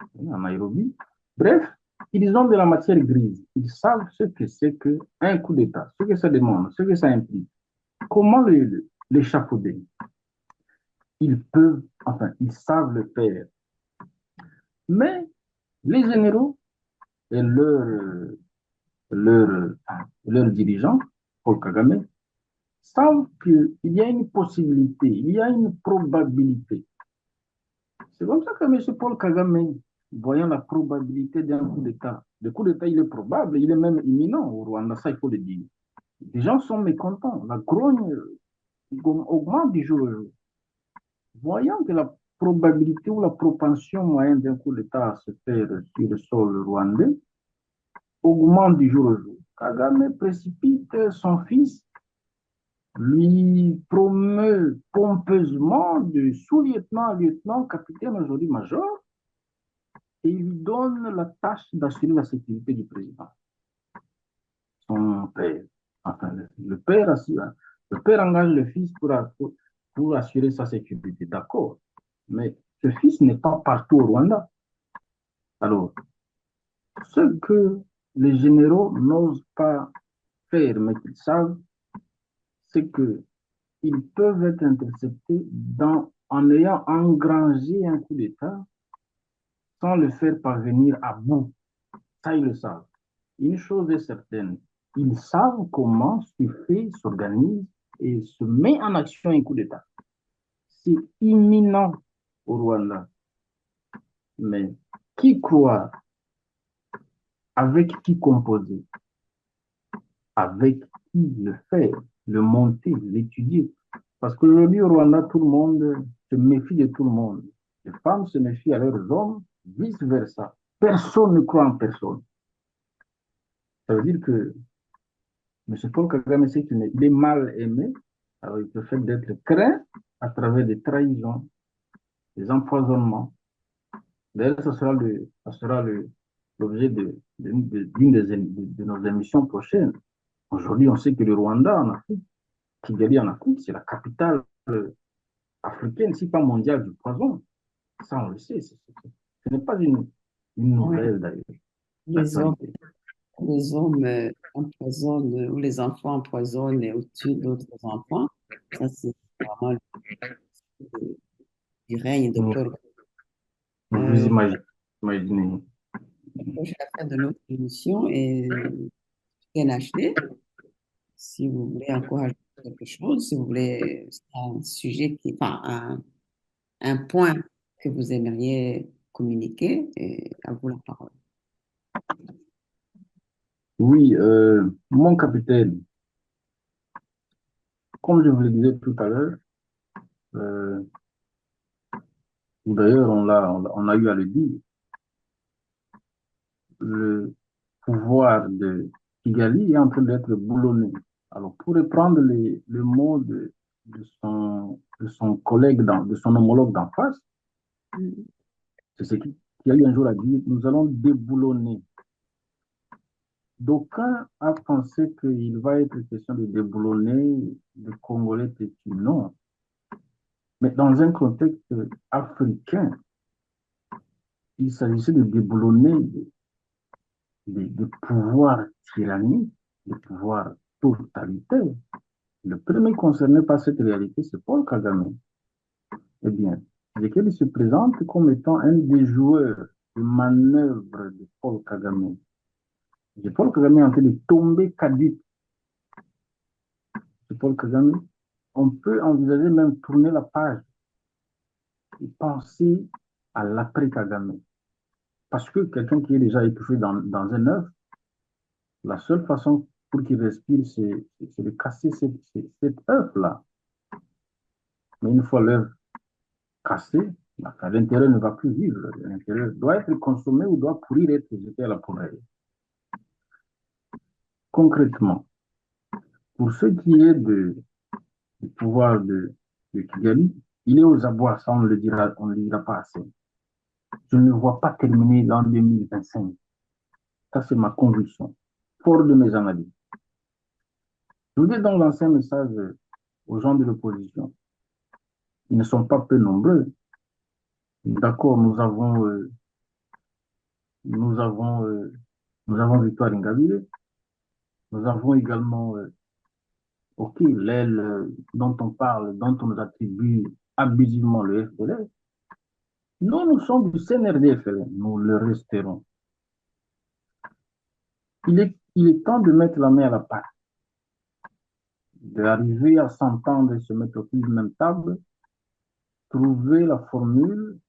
à Nairobi. Bref, ils ont de la matière grise. Ils savent ce que c'est qu'un coup d'État, ce que ça demande, ce que ça implique. Comment l'échafauder? Ils peuvent, enfin, ils savent le faire. Mais les généraux et leurs dirigeants, Paul Kagame, savent qu'il y a une possibilité, il y a une probabilité. C'est comme ça que M. Paul Kagame, voyant la probabilité d'un coup d'État, le coup d'État, il est probable, il est même imminent au Rwanda, ça il faut le dire. Les gens sont mécontents, la grogne augmente du jour au jour. Voyant que la probabilité ou la propension moyenne d'un coup d'État à se faire sur le sol rwandais augmente du jour au jour. Kagame précipite son fils, lui promeut pompeusement de sous-lieutenant à lieutenant, capitaine, aujourd'hui major, et il lui donne la tâche d'assurer la sécurité du président, son père. Enfin, le père engage le fils pour assurer sa sécurité, d'accord. Mais ce fils n'est pas partout au Rwanda. Alors, ce que les généraux n'osent pas faire, mais qu'ils savent, c'est qu'ils peuvent être interceptés en ayant engrangé un coup d'État sans le faire parvenir à bout. Ça, ils le savent. Une chose est certaine, ils savent comment se fait, s'organise et se met en action un coup d'État. C'est imminent au Rwanda. Mais qui croire, avec qui composer, avec qui le faire, le monter, l'étudier. Parce qu'aujourd'hui au Rwanda, tout le monde se méfie de tout le monde. Les femmes se méfient à leurs hommes, vice-versa. Personne ne croit en personne. Ça veut dire que M. Paul Kagame sait qu'il est mal aimé, alors il peut faire d'être craint à travers des trahisons, des empoisonnements. D'ailleurs, ça sera l'objet d'une de nos émissions prochaines. Aujourd'hui, on sait que le Rwanda en Afrique, Kigali en Afrique, c'est la capitale africaine, si pas mondiale, du poison. Ça, on le sait. Ce n'est pas une Oui, nouvelle, d'ailleurs, les hommes, d'actualité. les hommes empoisonnent, ou les enfants empoisonnent et au-dessus d'autres enfants. Ça, c'est vraiment du règne de Vous, Paul. vous Euh, imaginez. Approche la fin de notre émission et NHD, si vous voulez encore ajouter quelque chose, si vous voulez, c'est un sujet qui, enfin, un point que vous aimeriez communiquer, et à vous la parole. Oui, mon capitaine, comme je vous le disais tout à l'heure, euh, d'ailleurs, on a eu à le dire, le pouvoir de Kigali est en train d'être boulonné. Alors, pour reprendre le mot de son collègue, de son homologue d'en face, c'est ce qu'il a eu un jour à dire, nous allons déboulonner. D'aucuns a pensé qu'il va être question de déboulonner le Congolais têtu. Non. Mais dans un contexte africain, il s'agissait de déboulonner des pouvoirs tyranniques, des pouvoirs totalitaires. Le premier concerné par cette réalité, c'est Paul Kagame. Eh bien, lequel se présente comme étant un des joueurs de manœuvre de Paul Kagame. Et Paul Kagame est en train de tomber caduc. C'est Paul Kagame. On peut envisager même tourner la page et penser à l'après-Kagame. Parce que quelqu'un qui est déjà étouffé dans un œuf, la seule façon pour qu'il respire, c'est de casser cet œuf-là. Mais une fois l'œuf cassé, l'intérieur ne va plus vivre. L'intérieur doit être consommé ou doit pourrir et être jeté à la poubelle. Concrètement, pour ce qui est du pouvoir de Kigali, il est aux abois, ça on ne le dira pas assez. Je ne le vois pas terminer l'an 2025. Ça, c'est ma conviction, fort de mes analyses. Je voudrais donc lancer un message aux gens de l'opposition. Ils ne sont pas peu nombreux. D'accord, nous avons, nous avons Victoire Ingabire. Nous avons également, OK, l'aile dont on parle, dont on nous attribue abusivement le FDLR. Nous sommes du CNRD-FLN. Nous le resterons. Il est temps de mettre la main à la pâte, d'arriver à s'entendre et se mettre autour d'une même table, trouver la formule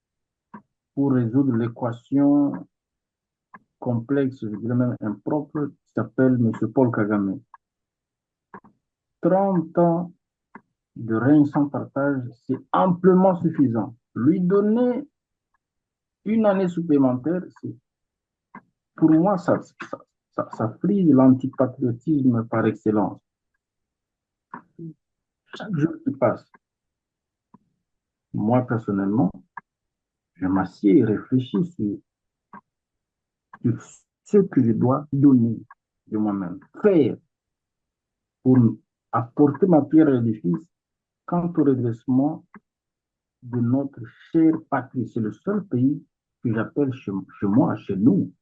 pour résoudre l'équation complexe, je dirais même impropre, qui s'appelle M. Paul Kagame. 30 ans de règne sans partage, c'est amplement suffisant. Lui donner une année supplémentaire, pour moi, ça frise l'antipatriotisme par excellence. Chaque jour qui passe, moi personnellement, je m'assieds et réfléchis sur ce que je dois donner de moi-même, faire pour apporter ma pierre à l'édifice quant au redressement de notre chère patrie. C'est le seul pays que j'appelle chez moi, chez nous,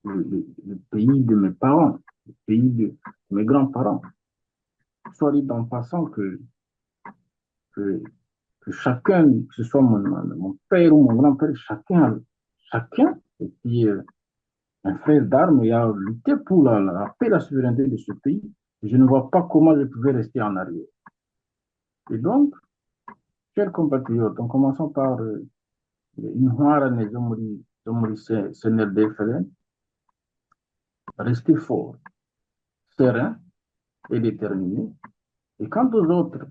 le pays de mes parents, le pays de mes grands-parents. Soit dit en passant que chacun, que ce soit mon père ou mon grand-père, chacun, et puis un frère d'armes, et a lutté pour la paix et la souveraineté de ce pays. Je ne vois pas comment je pouvais rester en arrière. Et donc, chers compatriotes, en commençant par Inhuarane Zomori CNRD-FLN, restez forts, sereins et déterminés. Et quant aux autres,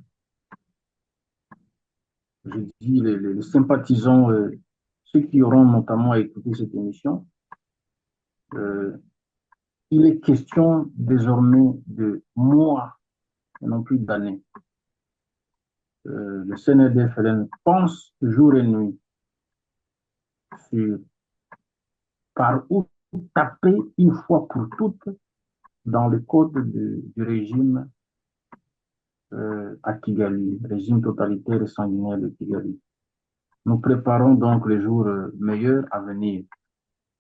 je dis les sympathisants, ceux qui auront notamment écouté cette émission, il est question désormais de mois et non plus d'années. Le CNRD-FLN pense jour et nuit sur par où taper une fois pour toutes dans le code du régime à Kigali, régime totalitaire et sanguinaire de Kigali. Nous préparons donc les jours meilleurs à venir.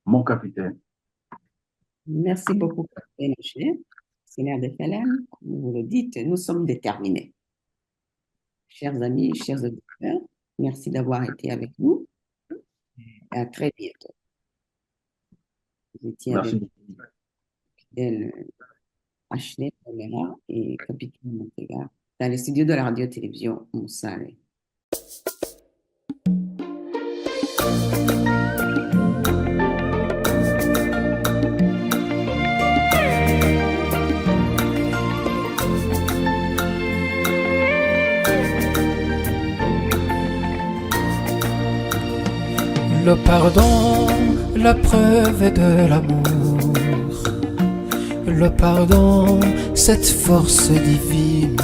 Mon capitaine. Merci beaucoup, capitaine Achille. CNRD-FLN, comme vous le dites, nous sommes déterminés. Chers amis, chers auditeurs, merci d'avoir été avec nous et à très bientôt. Vous étiez Merci. avec capitaine Ashley Omera et capitaine Montega dans les studios de la radio-télévision Moussale. Le pardon, la preuve de l'amour. Le pardon, cette force divine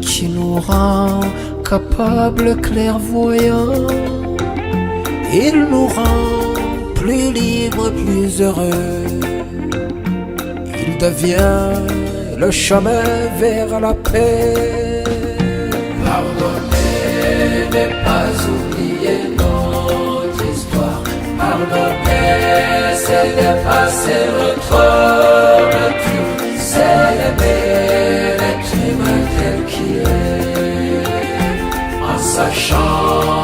qui nous rend capables, clairvoyants. Il nous rend plus libres, plus heureux. Il devient le chemin vers la paix. Pardonner n'est pas oublier notre histoire. Pardonner, c'est dépasser notre nature. C'est aimer l'être humain tel qu'il est, en sachant